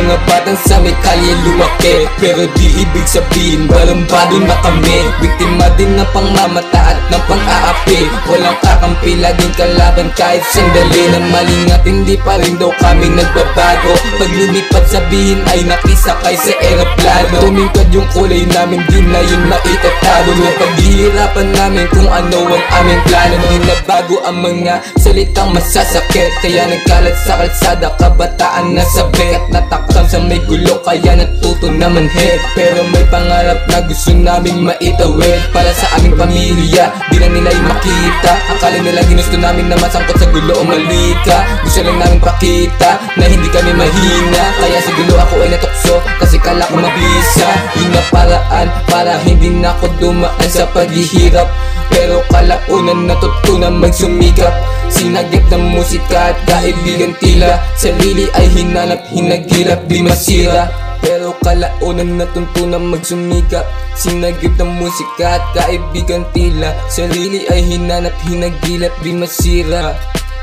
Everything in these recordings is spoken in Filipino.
mga batang sa may kalye lumaki, pero di ibig sabihin balumbado na kami. Biktima din ng pangmamata at ng pang-aapi, walang kakampi, laging kalaban kahit sandali. Nang maling at hindi pa rin daw kami nagbabago, pag lumipat sabihin ay nakisakay sa eroplano. Tumingkad yung kulay namin, di na yun maitatalo. Yung paghihirapan namin kung ano ang aming plano, di na bago ang mga salitang masasakit. Kaya nagkalat sa kalsada, kabataan na sabi at nataktan sa may gulo, kaya natuto na manhid. Pero may pangarap na gusto naming maitawid para sa aming pamilya, di na nila'y makita. Akala nila ginusto namin na masangkot sa gulo o malika. Gusto lang namin pakita na hindi kami mahina, kaya sa gulo ako ay natukso kasi kala ko mabisa. Yun na paraan para hindi na ako dumaan sa paghihirap, pero kalaunan natutunan magsumikap. Sinagip ng musika at kaibigan tila, sarili ay hinanap, hinagilap, di masira. Pero kalaunan natutunan magsumikap. Sinagip ng musika at kaibigan tila, sarili ay hinanap, hinagilap, di masira.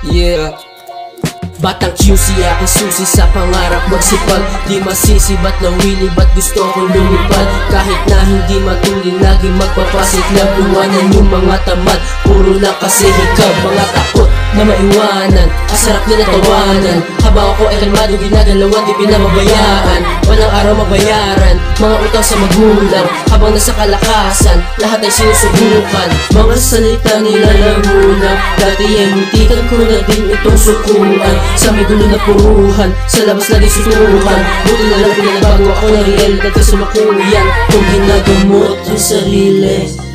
Yeah. Batang QC, aking susi sa pangarap magsipag. Di masisi, ba't nawili, ba't gusto kong lumipad? Kahit na hindi matulin, lagi magpapasiklab. Iwanan yung mga tamad, puro lang kasi hikab. Mga takot na maiwanan, asarap nila tawanan. Habang ako ay kalmado, ginagalawan, di pinababayaan. Walang araw mabayaran, mga utang sa magulang. Habang nasa kalakasan, lahat ay sinusubukan. Mga salita nila lamunan, dati ay muntikan ko na din itong sukuan. Sa may gulo na puruhan, sa labas lagi sutuhan. Buti na lang pinagbago ako ng realidad sa makuyan, kung ginagamot yung sarili.